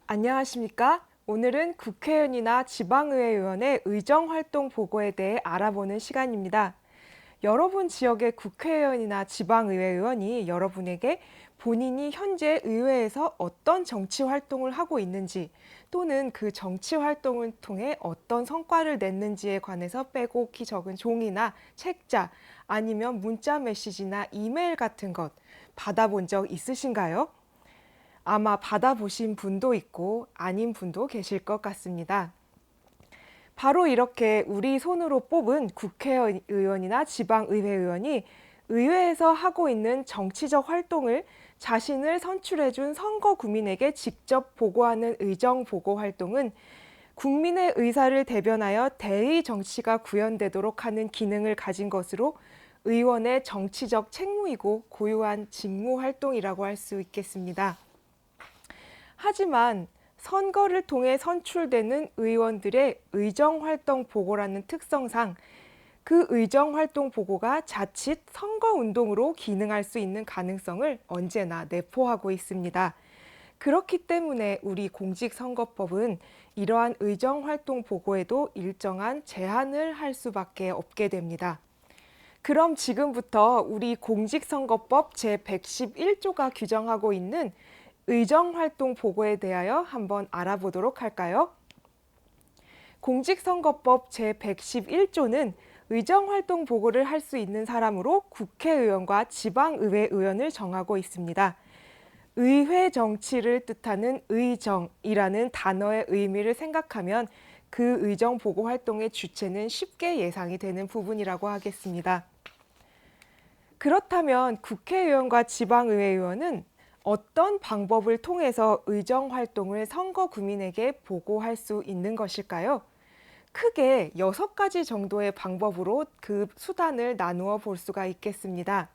안녕하십니까? 오늘은 국회의원이나 지방의회 의원의 의정활동 보고에 대해 알아보는 시간입니다. 여러분 지역의 국회의원이나 지방의회 의원이 여러분에게 본인이 현재 의회에서 어떤 정치 활동을 하고 있는지 또는 그 정치 활동을 통해 어떤 성과를 냈는지에 관해서 빼곡히 적은 종이나 책자 아니면 문자 메시지나 이메일 같은 것 받아본 적 있으신가요? 아마 받아보신 분도 있고 아닌 분도 계실 것 같습니다. 바로 이렇게 우리 손으로 뽑은 국회의원이나 지방의회 의원이 의회에서 하고 있는 정치적 활동을 자신을 선출해준 선거 구민에게 직접 보고하는 의정 보고 활동은 국민의 의사를 대변하여 대의 정치가 구현되도록 하는 기능을 가진 것으로 의원의 정치적 책무이고 고유한 직무 활동이라고 할 수 있겠습니다. 하지만 선거를 통해 선출되는 의원들의 의정활동 보고라는 특성상 그 의정활동 보고가 자칫 선거운동으로 기능할 수 있는 가능성을 언제나 내포하고 있습니다. 그렇기 때문에 우리 공직선거법은 이러한 의정활동 보고에도 일정한 제한을 할 수밖에 없게 됩니다. 그럼 지금부터 우리 공직선거법 제111조가 규정하고 있는 의정활동 보고에 대하여 한번 알아보도록 할까요? 공직선거법 제111조는 의정활동 보고를 할 수 있는 사람으로 국회의원과 지방의회 의원을 정하고 있습니다. 의회 정치를 뜻하는 의정이라는 단어의 의미를 생각하면 그 의정 보고 활동의 주체는 쉽게 예상이 되는 부분이라고 하겠습니다. 그렇다면 국회의원과 지방의회 의원은 어떤 방법을 통해서 의정 활동을 선거 구민에게 보고할 수 있는 것일까요? 크게 6가지 정도의 방법으로 그 수단을 나누어 볼 수가 있겠습니다.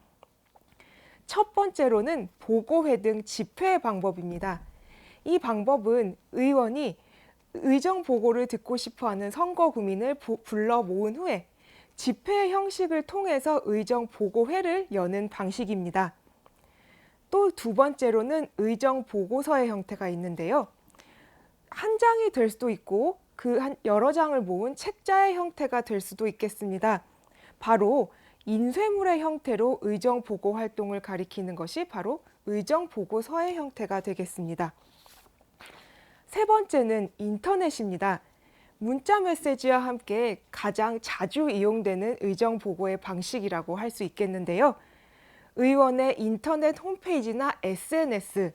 첫 번째로는 보고회 등 집회 방법입니다. 이 방법은 의원이 의정 보고를 듣고 싶어하는 선거 구민을 불러 모은 후에 집회 형식을 통해서 의정 보고회를 여는 방식입니다. 또 두 번째로는 의정 보고서의 형태가 있는데요. 한 장이 될 수도 있고 여러 장을 모은 책자의 형태가 될 수도 있겠습니다. 바로 인쇄물의 형태로 의정 보고 활동을 가리키는 것이 바로 의정 보고서의 형태가 되겠습니다. 세 번째는 인터넷입니다. 문자 메시지와 함께 가장 자주 이용되는 의정 보고의 방식이라고 할 수 있겠는데요. 의원의 인터넷 홈페이지나 SNS에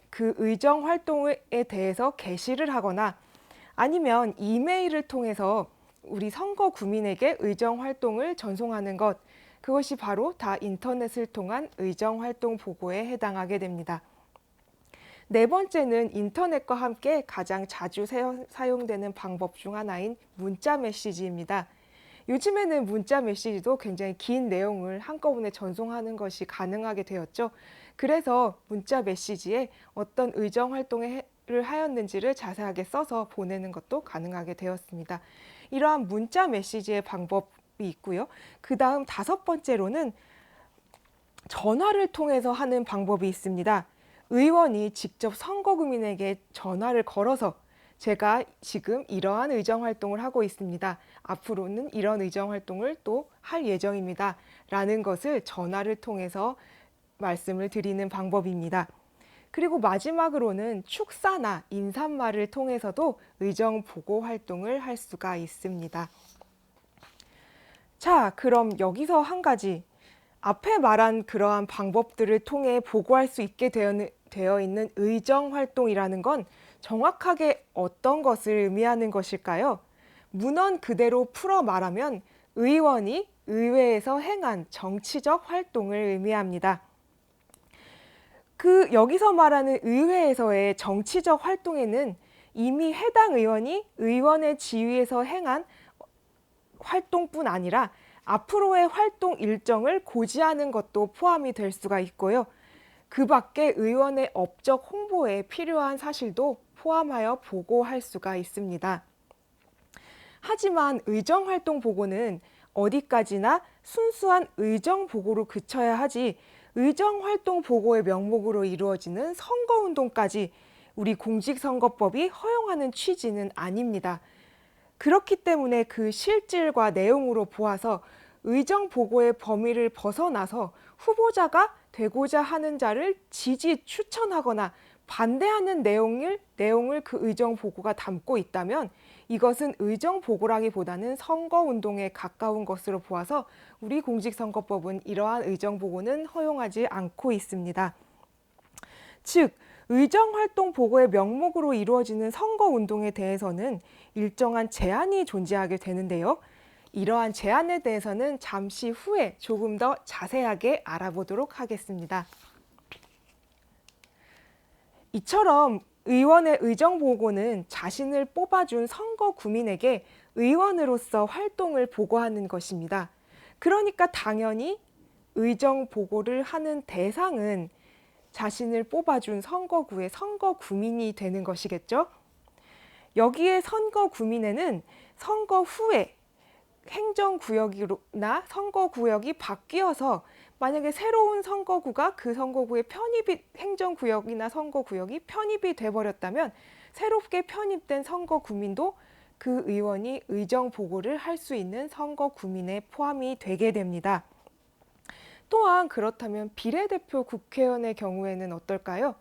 그 의정 활동에 대해서 게시를 하거나 아니면 이메일을 통해서 우리 선거 구민에게 의정 활동을 전송하는 것, 그것이 바로 다 인터넷을 통한 의정 활동 보고에 해당하게 됩니다. 네 번째는 인터넷과 함께 가장 자주 사용되는 방법 중 하나인 문자 메시지입니다. 요즘에는 문자 메시지도 굉장히 긴 내용을 한꺼번에 전송하는 것이 가능하게 되었죠. 그래서 문자 메시지에 어떤 의정 활동을 하였는지를 자세하게 써서 보내는 것도 가능하게 되었습니다. 이러한 문자 메시지의 방법이 있고요. 그 다음 5번째로는 전화를 통해서 하는 방법이 있습니다. 의원이 직접 선거구민에게 전화를 걸어서 제가 지금 이러한 의정 활동을 하고 있습니다. 앞으로는 이런 의정 활동을 또 할 예정입니다. 라는 것을 전화를 통해서 말씀을 드리는 방법입니다. 그리고 마지막으로는 축사나 인사말을 통해서도 의정 보고 활동을 할 수가 있습니다. 자, 그럼 여기서 한 가지. 앞에 말한 그러한 방법들을 통해 보고할 수 있게 되어 있는 의정 활동이라는 건 정확하게 어떤 것을 의미하는 것일까요? 문헌 그대로 풀어 말하면 의원이 의회에서 행한 정치적 활동을 의미합니다. 여기서 말하는 의회에서의 정치적 활동에는 이미 해당 의원이 의원의 지위에서 행한 활동뿐 아니라 앞으로의 활동 일정을 고지하는 것도 포함이 될 수가 있고요. 그 밖에 의원의 업적 홍보에 필요한 사실도 포함하여 보고할 수가 있습니다. 하지만 의정활동 보고는 어디까지나 순수한 의정 보고로 그쳐야 하지 의정활동 보고의 명목으로 이루어지는 선거운동까지 우리 공직선거법이 허용하는 취지는 아닙니다. 그렇기 때문에 그 실질과 내용으로 보아서 의정 보고의 범위를 벗어나서 후보자가 되고자 하는 자를 지지 추천하거나 반대하는 내용을 그 의정 보고가 담고 있다면 이것은 의정 보고라기보다는 선거 운동에 가까운 것으로 보아서 우리 공직선거법은 이러한 의정 보고는 허용하지 않고 있습니다. 즉, 의정활동 보고의 명목으로 이루어지는 선거운동에 대해서는 일정한 제한이 존재하게 되는데요. 이러한 제한에 대해서는 잠시 후에 조금 더 자세하게 알아보도록 하겠습니다. 이처럼 의원의 의정보고는 자신을 뽑아준 선거구민에게 의원으로서 활동을 보고하는 것입니다. 그러니까 당연히 의정보고를 하는 대상은 자신을 뽑아준 선거구의 선거구민이 되는 것이겠죠. 여기에 선거구민에는 선거 후에 행정구역이나 선거구역이 바뀌어서 만약에 새로운 선거구가 그 선거구에 행정구역이나 선거구역이 편입이 돼버렸다면 새롭게 편입된 선거구민도 그 의원이 의정보고를 할 수 있는 선거구민에 포함이 되게 됩니다. 또한 그렇다면 비례대표 국회의원의 경우에는 어떨까요?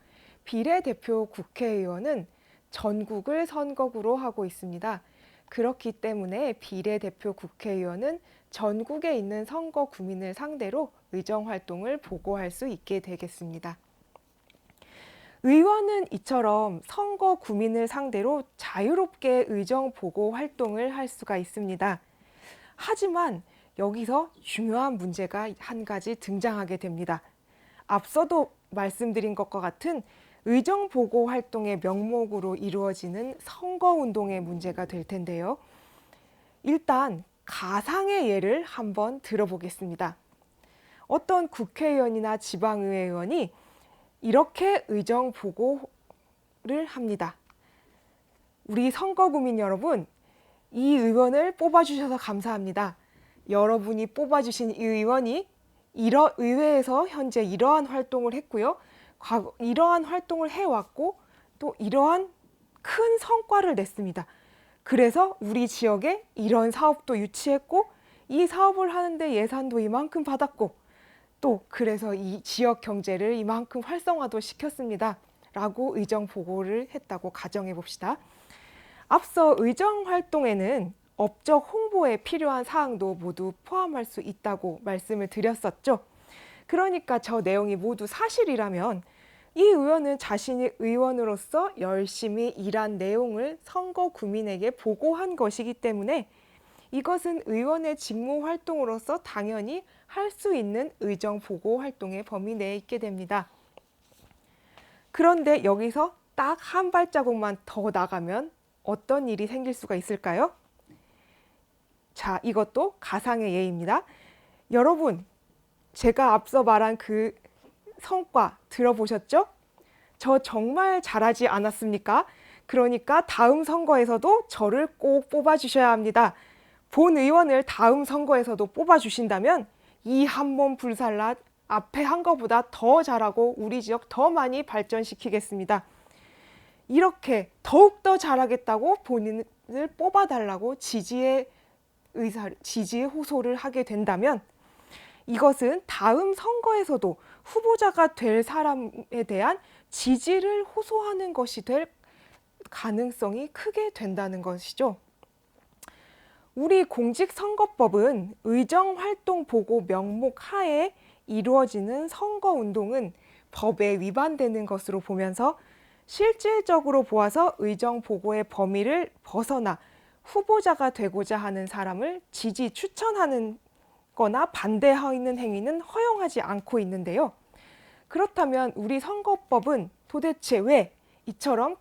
비례대표 국회의원은 전국을 선거구로 하고 있습니다. 그렇기 때문에 비례대표 국회의원은 전국에 있는 선거구민을 상대로 의정활동을 보고할 수 있게 되겠습니다. 의원은 이처럼 선거구민을 상대로 자유롭게 의정보고 활동을 할 수가 있습니다. 하지만 여기서 중요한 문제가 한 가지 등장하게 됩니다. 앞서도 말씀드린 것과 같은 의정보고 활동의 명목으로 이루어지는 선거운동의 문제가 될 텐데요. 일단 가상의 예를 한번 들어보겠습니다. 어떤 국회의원이나 지방의회의원이 이렇게 의정보고를 합니다. 우리 선거구민 여러분, 이 의원을 뽑아주셔서 감사합니다. 여러분이 뽑아주신 이 의원이 의회에서 현재 이러한 활동을 했고요. 이러한 활동을 해왔고 또 이러한 큰 성과를 냈습니다. 그래서 우리 지역에 이런 사업도 유치했고 이 사업을 하는데 예산도 이만큼 받았고 또 그래서 이 지역 경제를 이만큼 활성화도 시켰습니다. 라고 의정 보고를 했다고 가정해 봅시다. 앞서 의정 활동에는 업적 홍보에 필요한 사항도 모두 포함할 수 있다고 말씀을 드렸었죠. 그러니까 저 내용이 모두 사실이라면 이 의원은 자신이 의원으로서 열심히 일한 내용을 선거구민에게 보고한 것이기 때문에 이것은 의원의 직무 활동으로서 당연히 할 수 있는 의정 보고 활동의 범위 내에 있게 됩니다. 그런데 여기서 딱 한 발자국만 더 나가면 어떤 일이 생길 수가 있을까요? 자, 이것도 가상의 예입니다. 여러분, 제가 앞서 말한 그 성과 들어보셨죠? 저 정말 잘하지 않았습니까? 그러니까 다음 선거에서도 저를 꼭 뽑아주셔야 합니다. 본 의원을 다음 선거에서도 뽑아주신다면 이 한 몸 불살라 앞에 한 거보다 더 잘하고 우리 지역 더 많이 발전시키겠습니다. 이렇게 더욱더 잘하겠다고 본인을 뽑아달라고 지지의 호소를 하게 된다면 이것은 다음 선거에서도 후보자가 될 사람에 대한 지지를 호소하는 것이 될 가능성이 크게 된다는 것이죠. 우리 공직선거법은 의정활동보고 명목 하에 이루어지는 선거운동은 법에 위반되는 것으로 보면서 실질적으로 보아서 의정보고의 범위를 벗어나 후보자가 되고자 하는 사람을 지지 추천하는 거나 반대하는 행위는 허용하지 않고 있는데요. 그렇다면 우리 선거법은 도대체 왜 이처럼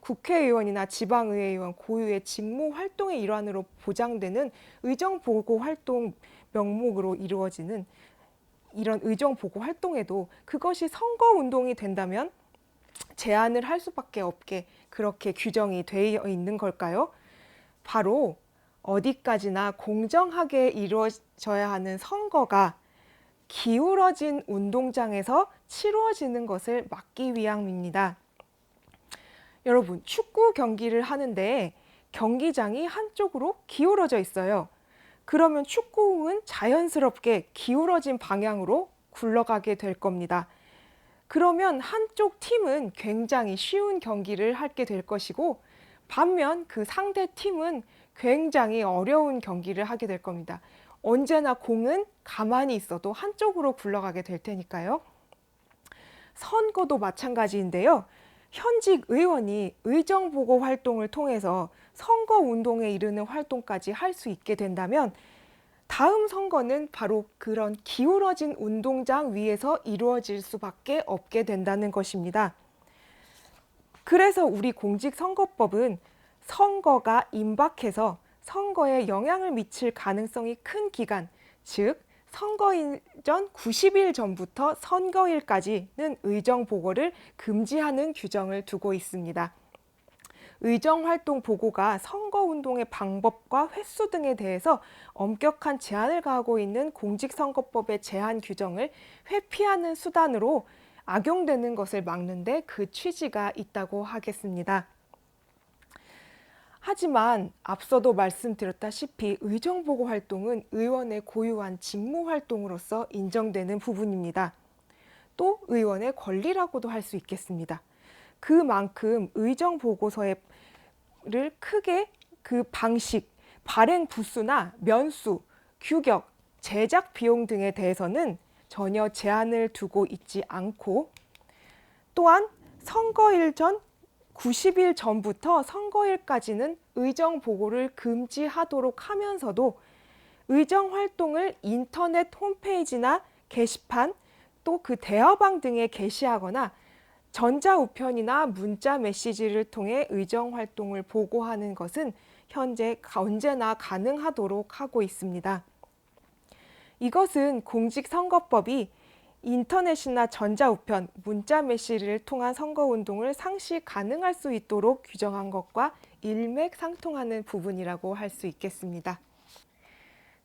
국회의원이나 지방의회의원 고유의 직무 활동의 일환으로 보장되는 의정보고 활동 명목으로 이루어지는 이런 의정보고 활동에도 그것이 선거운동이 된다면 제한을 할 수밖에 없게 그렇게 규정이 되어 있는 걸까요? 바로 어디까지나 공정하게 이루어져야 하는 선거가 기울어진 운동장에서 치루어지는 것을 막기 위함입니다. 여러분, 축구 경기를 하는데 경기장이 한쪽으로 기울어져 있어요. 그러면 축구공은 자연스럽게 기울어진 방향으로 굴러가게 될 겁니다. 그러면 한쪽 팀은 굉장히 쉬운 경기를 하게 될 것이고, 반면 그 상대 팀은 굉장히 어려운 경기를 하게 될 겁니다. 언제나 공은 가만히 있어도 한쪽으로 굴러가게 될 테니까요. 선거도 마찬가지인데요. 현직 의원이 의정보고 활동을 통해서 선거 운동에 이르는 활동까지 할 수 있게 된다면 다음 선거는 바로 그런 기울어진 운동장 위에서 이루어질 수밖에 없게 된다는 것입니다. 그래서 우리 공직선거법은 선거가 임박해서 선거에 영향을 미칠 가능성이 큰 기간, 즉 선거일 전 90일 전부터 선거일까지는 의정보고를 금지하는 규정을 두고 있습니다. 의정활동 보고가 선거운동의 방법과 횟수 등에 대해서 엄격한 제한을 가하고 있는 공직선거법의 제한 규정을 회피하는 수단으로 악용되는 것을 막는데 그 취지가 있다고 하겠습니다. 하지만 앞서도 말씀드렸다시피 의정보고 활동은 의원의 고유한 직무 활동으로서 인정되는 부분입니다. 또 의원의 권리라고도 할 수 있겠습니다. 그만큼 의정보고서를 크게 그 방식, 발행 부수나 면수, 규격, 제작 비용 등에 대해서는 전혀 제한을 두고 있지 않고, 또한 선거일 전 90일 전부터 선거일까지는 의정 보고를 금지하도록 하면서도 의정 활동을 인터넷 홈페이지나 게시판, 또 그 대화방 등에 게시하거나 전자우편이나 문자 메시지를 통해 의정 활동을 보고하는 것은 현재 언제나 가능하도록 하고 있습니다. 이것은 공직선거법이 인터넷이나 전자우편, 문자 메시지를 통한 선거운동을 상시 가능할 수 있도록 규정한 것과 일맥상통하는 부분이라고 할 수 있겠습니다.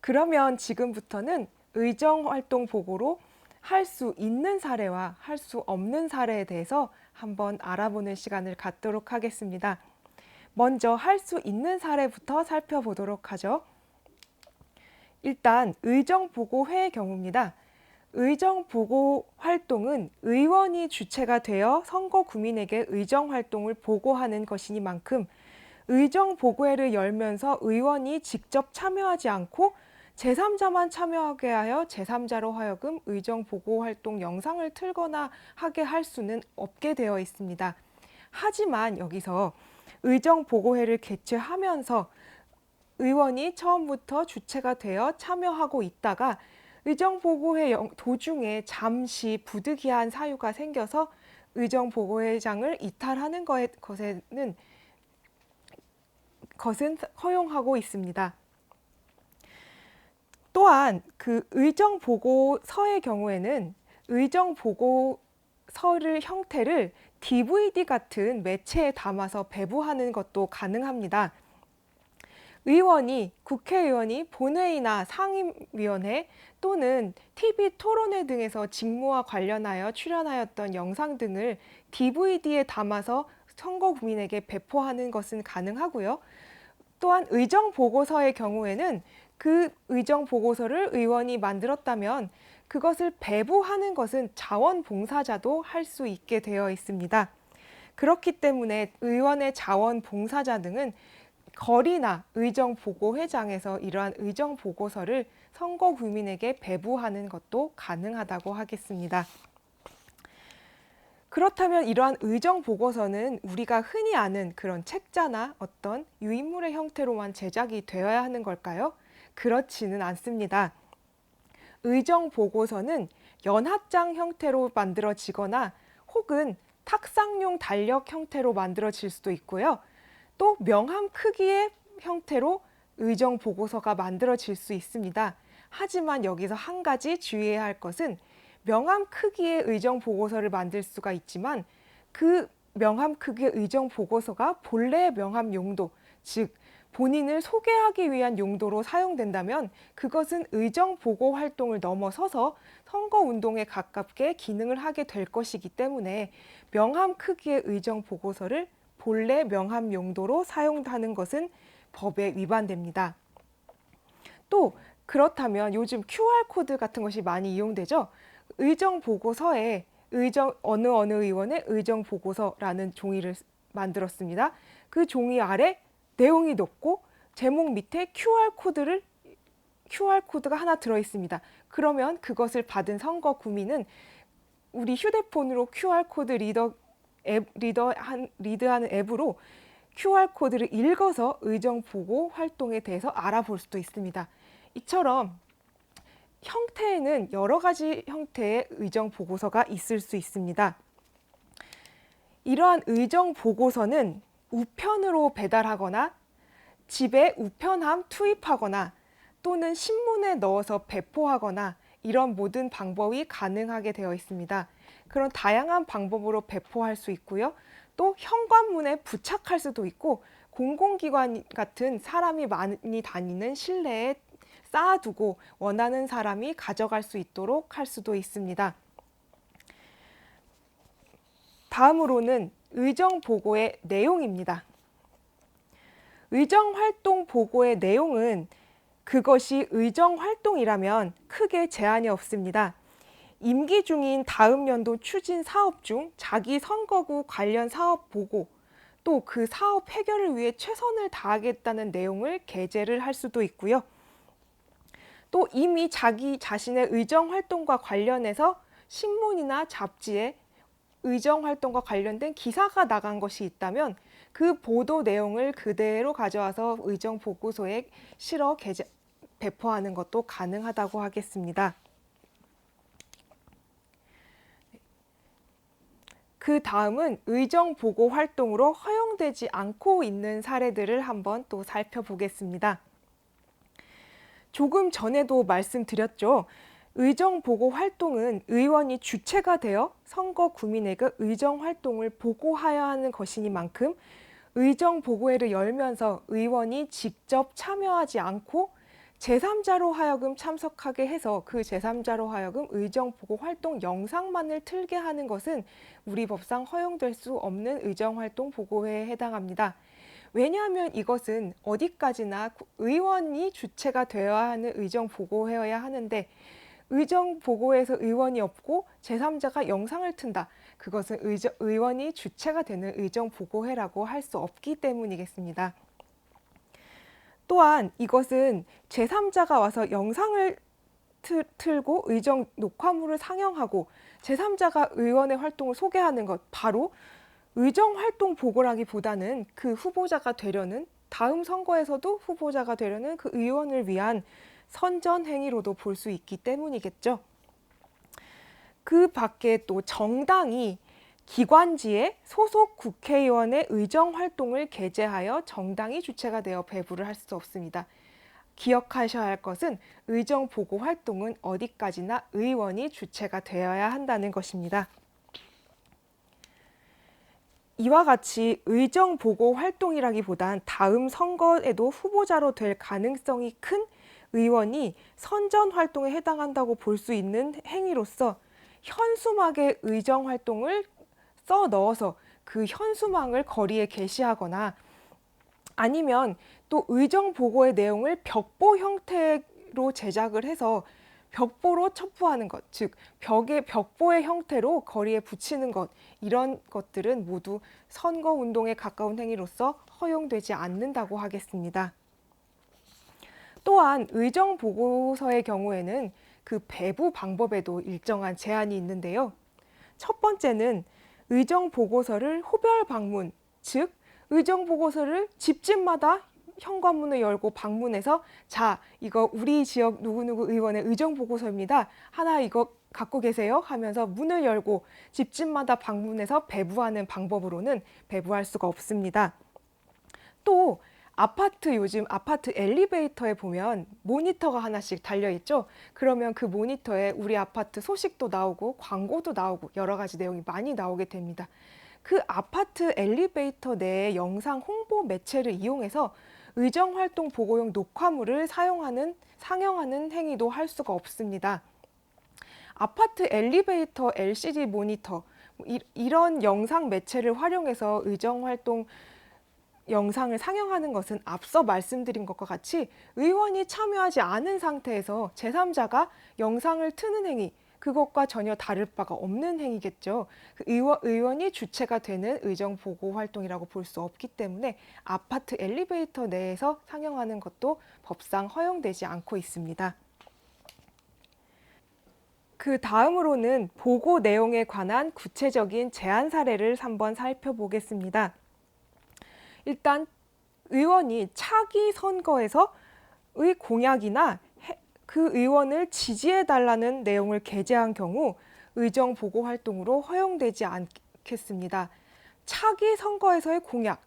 그러면 지금부터는 의정활동 보고로 할 수 있는 사례와 할 수 없는 사례에 대해서 한번 알아보는 시간을 갖도록 하겠습니다. 먼저 할 수 있는 사례부터 살펴보도록 하죠. 일단 의정보고회의 경우입니다. 의정보고 활동은 의원이 주체가 되어 선거 구민에게 의정활동을 보고하는 것이니만큼 의정보고회를 열면서 의원이 직접 참여하지 않고 제3자만 참여하게 하여 제3자로 하여금 의정보고활동 영상을 틀거나 하게 할 수는 없게 되어 있습니다. 하지만 여기서 의정보고회를 개최하면서 의원이 처음부터 주체가 되어 참여하고 있다가 의정보고회 도중에 잠시 부득이한 사유가 생겨서 의정보고회장을 이탈하는 것은 허용하고 있습니다. 또한 그 의정보고서의 경우에는 의정보고서를 형태를 DVD 같은 매체에 담아서 배부하는 것도 가능합니다. 국회의원이 본회의나 상임위원회 또는 TV 토론회 등에서 직무와 관련하여 출연하였던 영상 등을 DVD에 담아서 선거 국민에게 배포하는 것은 가능하고요. 또한 의정보고서의 경우에는 그 의정보고서를 의원이 만들었다면 그것을 배부하는 것은 자원봉사자도 할 수 있게 되어 있습니다. 그렇기 때문에 의원의 자원봉사자 등은 거리나 의정보고회장에서 이러한 의정보고서를 선거 국민에게 배부하는 것도 가능하다고 하겠습니다. 그렇다면 이러한 의정보고서는 우리가 흔히 아는 그런 책자나 어떤 유인물의 형태로만 제작이 되어야 하는 걸까요? 그렇지는 않습니다. 의정보고서는 연합장 형태로 만들어지거나 혹은 탁상용 달력 형태로 만들어질 수도 있고요. 또 명함 크기의 형태로 의정보고서가 만들어질 수 있습니다. 하지만 여기서 한 가지 주의해야 할 것은 명함 크기의 의정보고서를 만들 수가 있지만 그 명함 크기의 의정보고서가 본래의 명함 용도, 즉 본인을 소개하기 위한 용도로 사용된다면 그것은 의정보고 활동을 넘어서서 선거운동에 가깝게 기능을 하게 될 것이기 때문에 명함 크기의 의정보고서를 본래 명함 용도로 사용하는 것은 법에 위반됩니다. 또 그렇다면 요즘 QR코드 같은 것이 많이 이용되죠. 의정보고서에 어느 의원의 의정보고서라는 종이를 만들었습니다. 그 종이 아래 내용이 높고 제목 밑에 QR코드가 하나 들어 있습니다. 그러면 그것을 받은 선거 구민은 우리 휴대폰으로 QR코드 리드하는 앱으로 QR코드를 읽어서 의정보고 활동에 대해서 알아볼 수도 있습니다. 이처럼 형태에는 여러 가지 형태의 의정보고서가 있을 수 있습니다. 이러한 의정보고서는 우편으로 배달하거나 집에 우편함 투입하거나 또는 신문에 넣어서 배포하거나 이런 모든 방법이 가능하게 되어 있습니다. 그런 다양한 방법으로 배포할 수 있고요. 또 현관문에 부착할 수도 있고 공공기관 같은 사람이 많이 다니는 실내에 쌓아두고 원하는 사람이 가져갈 수 있도록 할 수도 있습니다. 다음으로는 의정보고의 내용입니다. 의정활동 보고의 내용은 그것이 의정활동이라면 크게 제한이 없습니다. 임기 중인 다음 연도 추진 사업 중 자기 선거구 관련 사업 보고 또 그 사업 해결을 위해 최선을 다하겠다는 내용을 게재를 할 수도 있고요. 또 이미 자기 자신의 의정활동과 관련해서 신문이나 잡지에 의정활동과 관련된 기사가 나간 것이 있다면 그 보도 내용을 그대로 가져와서 의정보고서에 실어 배포하는 것도 가능하다고 하겠습니다. 그 다음은 의정보고 활동으로 허용되지 않고 있는 사례들을 한번 또 살펴보겠습니다. 조금 전에도 말씀드렸죠. 의정보고 활동은 의원이 주체가 되어 선거 구민에게 의정활동을 보고하여야 하는 것이니만큼 의정보고회를 열면서 의원이 직접 참여하지 않고 제3자로 하여금 참석하게 해서 그 제3자로 하여금 의정보고 활동 영상만을 틀게 하는 것은 우리 법상 허용될 수 없는 의정활동 보고회에 해당합니다. 왜냐하면 이것은 어디까지나 의원이 주체가 되어야 하는 의정보고회여야 하는데 의정보고회에서 의원이 없고 제3자가 영상을 튼다. 그것은 의원이 주체가 되는 의정보고회라고 할 수 없기 때문이겠습니다. 또한 이것은 제3자가 와서 영상을 틀고 의정 녹화물을 상영하고 제3자가 의원의 활동을 소개하는 것, 바로 의정활동 보고라기보다는 그 후보자가 되려는, 다음 선거에서도 후보자가 되려는 그 의원을 위한 선전 행위로도 볼 수 있기 때문이겠죠. 그 밖에 또 정당이 기관지에 소속 국회의원의 의정활동을 게재하여 정당이 주체가 되어 배부를 할 수 없습니다. 기억하셔야 할 것은 의정보고 활동은 어디까지나 의원이 주체가 되어야 한다는 것입니다. 이와 같이 의정보고 활동이라기보단 다음 선거에도 후보자로 될 가능성이 큰 의원이 선전활동에 해당한다고 볼 수 있는 행위로서 현수막에 의정활동을 써 넣어서 그 현수막을 거리에 게시하거나 아니면 또 의정보고의 내용을 벽보 형태로 제작을 해서 벽보로 첩부하는 것, 즉 벽보의 형태로 거리에 붙이는 것, 이런 것들은 모두 선거운동에 가까운 행위로서 허용되지 않는다고 하겠습니다. 또한 의정보고서의 경우에는 그 배부 방법에도 일정한 제한이 있는데요. 첫 번째는 의정보고서를 호별 방문, 즉 의정보고서를 집집마다 현관문을 열고 방문해서 자, 이거 우리 지역 누구누구 의원의 의정보고서입니다. 하나 이거 갖고 계세요? 하면서 문을 열고 집집마다 방문해서 배부하는 방법으로는 배부할 수가 없습니다. 또 요즘 아파트 엘리베이터에 보면 모니터가 하나씩 달려있죠. 그러면 그 모니터에 우리 아파트 소식도 나오고 광고도 나오고 여러 가지 내용이 많이 나오게 됩니다. 그 아파트 엘리베이터 내의 영상 홍보 매체를 이용해서 의정활동 보고용 녹화물을 상영하는 행위도 할 수가 없습니다. 아파트 엘리베이터 LCD 모니터, 이런 영상 매체를 활용해서 의정 활동 영상을 상영하는 것은 앞서 말씀드린 것과 같이 의원이 참여하지 않은 상태에서 제3자가 영상을 트는 행위, 그것과 전혀 다를 바가 없는 행위겠죠. 의원이 주체가 되는 의정 보고 활동이라고 볼 수 없기 때문에 아파트 엘리베이터 내에서 상영하는 것도 법상 허용되지 않고 있습니다. 그 다음으로는 보고 내용에 관한 구체적인 제안 사례를 한번 살펴보겠습니다. 일단 의원이 차기 선거에서의 공약이나 그 의원을 지지해달라는 내용을 게재한 경우 의정 보고 활동으로 허용되지 않겠습니다. 차기 선거에서의 공약,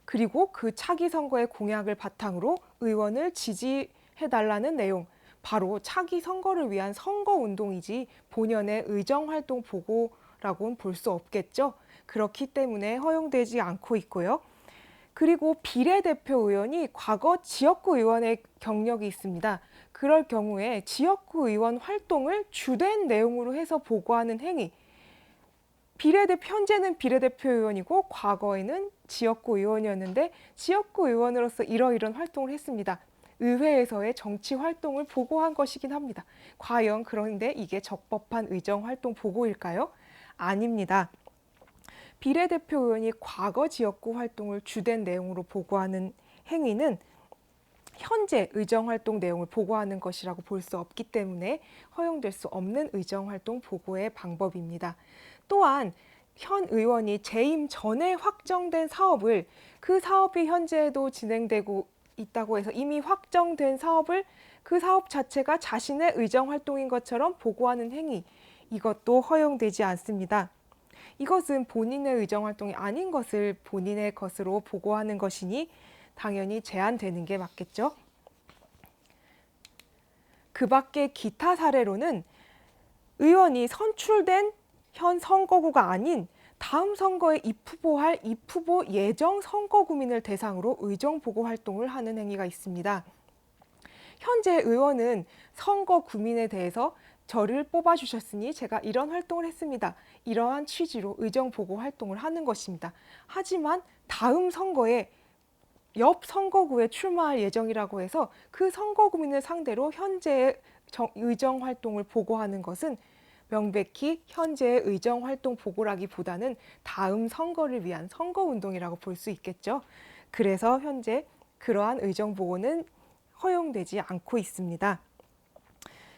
그리고 그 차기 선거의 공약을 바탕으로 의원을 지지해달라는 내용, 바로 차기 선거를 위한 선거운동이지 본연의 의정활동 보고라고는 볼 수 없겠죠. 그렇기 때문에 허용되지 않고 있고요. 그리고 비례대표 의원이 과거 지역구 의원의 경력이 있습니다. 그럴 경우에 지역구 의원 활동을 주된 내용으로 해서 보고하는 행위, 현재는 비례대표 의원이고 과거에는 지역구 의원이었는데 지역구 의원으로서 이러이러한 활동을 했습니다. 의회에서의 정치 활동을 보고한 것이긴 합니다. 과연 그런데 이게 적법한 의정 활동 보고일까요? 아닙니다. 비례대표 의원이 과거 지역구 활동을 주된 내용으로 보고하는 행위는 현재 의정활동 내용을 보고하는 것이라고 볼 수 없기 때문에 허용될 수 없는 의정활동 보고의 방법입니다. 또한 현 의원이 재임 전에 확정된 사업을 그 사업이 현재도 진행되고 있다고 해서 이미 확정된 사업을 그 사업 자체가 자신의 의정활동인 것처럼 보고하는 행위, 이것도 허용되지 않습니다. 이것은 본인의 의정활동이 아닌 것을 본인의 것으로 보고하는 것이니 당연히 제한되는 게 맞겠죠. 그 밖에 기타 사례로는 의원이 선출된 현 선거구가 아닌 다음 선거에 입후보할 입후보 예정 선거구민을 대상으로 의정보고 활동을 하는 행위가 있습니다. 현재 의원은 선거구민에 대해서 저를 뽑아주셨으니 제가 이런 활동을 했습니다. 이러한 취지로 의정보고 활동을 하는 것입니다. 하지만 다음 선거에 옆 선거구에 출마할 예정이라고 해서 그 선거구민을 상대로 현재의 의정활동을 보고하는 것은 명백히 현재의 의정활동 보고라기보다는 다음 선거를 위한 선거운동이라고 볼 수 있겠죠. 그래서 현재 그러한 의정보고는 허용되지 않고 있습니다.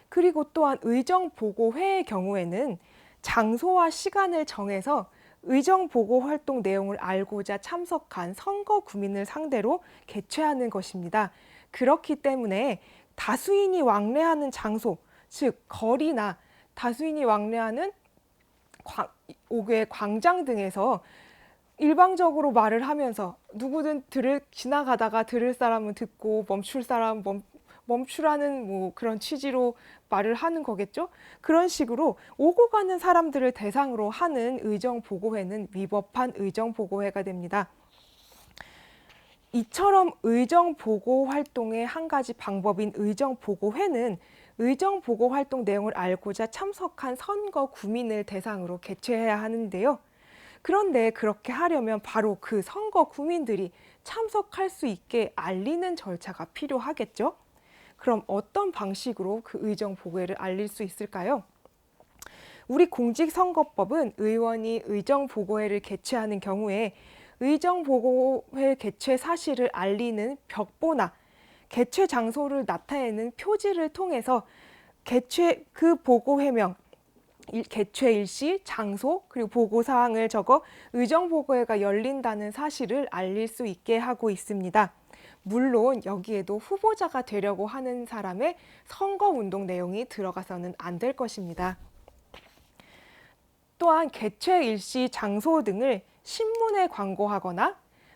그리고 또한 의정보고회의 경우에는 장소와 시간을 정해서 의정보고 활동 내용을 알고자 참석한 선거구민을 상대로 개최하는 것입니다. 그렇기 때문에 다수인이 왕래하는 장소, 즉 거리나 다수인이 왕래하는 옥외 광장 등에서 일방적으로 말을 하면서 누구든 지나가다가 들을 사람은 듣고 멈출 사람 멈추라는 그런 취지로 말을 하는 거겠죠. 그런 식으로 오고 가는 사람들을 대상으로 하는 의정보고회는 위법한 의정보고회가 됩니다. 이처럼 의정보고 활동의 한 가지 방법인 의정보고회는 의정보고 활동 내용을 알고자 참석한 선거구민을 대상으로 개최해야 하는데요. 그런데 그렇게 하려면 바로 그 선거구민들이 참석할 수 있게 알리는 절차가 필요하겠죠. 그럼 어떤 방식으로 그 의정보고회를 알릴 수 있을까요? 우리 공직선거법은 의원이 의정보고회를 개최하는 경우에 의정보고회 개최 사실을 알리는 벽보나 개최 장소를 나타내는 표지를 통해서 그 보고회명, 개최 일시, 장소, 그리고 보고사항을 적어 의정보고회가 열린다는 사실을 알릴 수 있게 하고 있습니다. 물론 여기에도 후보자가 되려고 하는 사람의 선거운동 내용이 들어가서는 안 될 것입니다. 또한 개최 일시, 장소 등을 신문에 광고하거나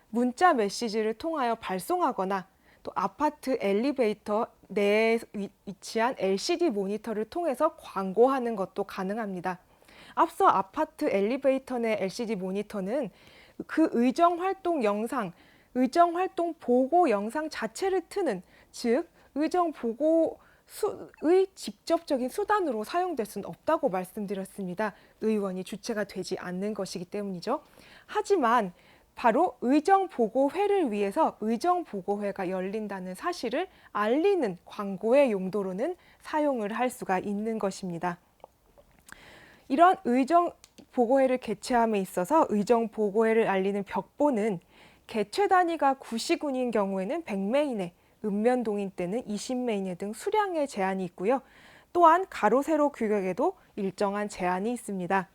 문자 메시지를 통하여 발송하거나 또 아파트 엘리베이터 내에 위치한 LCD 모니터를 통해서 광고하는 것도 가능합니다. 앞서 아파트 엘리베이터 내 LCD 모니터는 그 의정활동 영상, 의정활동 보고 영상 자체를 트는, 즉 의정보고 의 직접적인 수단으로 사용될 수는 없다고 말씀드렸습니다. 의원이 주체가 되지 않는 것이기 때문이죠. 하지만 바로 의정보고회를 위해서 의정보고회가 열린다는 사실을 알리는 광고의 용도로는 사용을 할 수가 있는 것입니다. 이런 의정보고회를 개최함에 있어서 의정보고회를 알리는 벽보는 개최 단위가 구시군인 경우에는 100매 이내, 읍면동인 때는 20매 이내 등 수량의 제한이 있고요. 또한 가로 세로 규격에도 일정한 제한이 있습니다.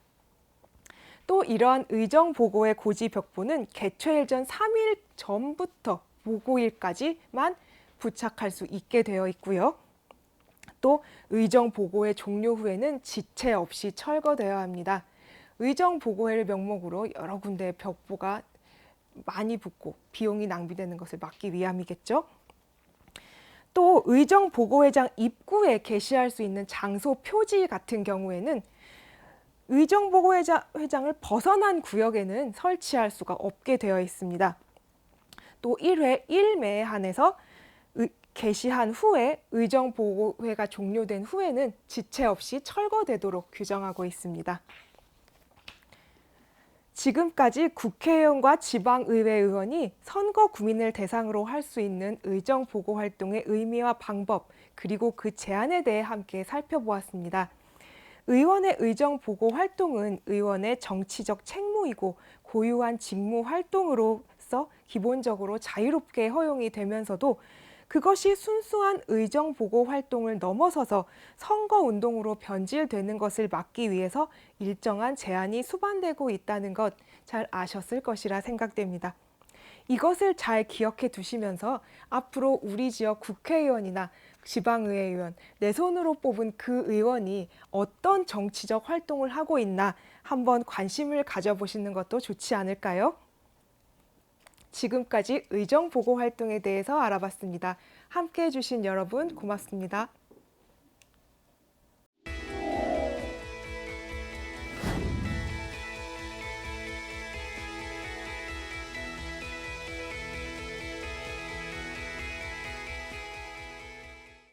또 이러한 의정보고회 고지 벽보는 개최일 전 3일 전부터 보고일까지만 부착할 수 있게 되어 있고요. 또 의정보고회 종료 후에는 지체 없이 철거되어야 합니다. 의정보고회를 명목으로 여러 군데 벽보가 많이 붙고 비용이 낭비되는 것을 막기 위함이겠죠. 또 의정보고회장 입구에 게시할 수 있는 장소 표지 같은 경우에는 의정보고회장을 벗어난 구역에는 설치할 수가 없게 되어 있습니다. 또 1회 1매에 한해서 게시한 후에 의정보고회가 종료된 후에는 지체 없이 철거되도록 규정하고 있습니다. 지금까지 국회의원과 지방의회 의원이 선거 구민을 대상으로 할 수 있는 의정보고 활동의 의미와 방법, 그리고 그 제한에 대해 함께 살펴보았습니다. 의원의 의정보고 활동은 의원의 정치적 책무이고 고유한 직무 활동으로서 기본적으로 자유롭게 허용이 되면서도 그것이 순수한 의정보고 활동을 넘어서서 선거운동으로 변질되는 것을 막기 위해서 일정한 제한이 수반되고 있다는 것 잘 아셨을 것이라 생각됩니다. 이것을 잘 기억해 두시면서 앞으로 우리 지역 국회의원이나 지방의회 의원, 내 손으로 뽑은 그 의원이 어떤 정치적 활동을 하고 있나 한번 관심을 가져보시는 것도 좋지 않을까요? 지금까지 의정보고 활동에 대해서 알아봤습니다. 함께해 주신 여러분 고맙습니다.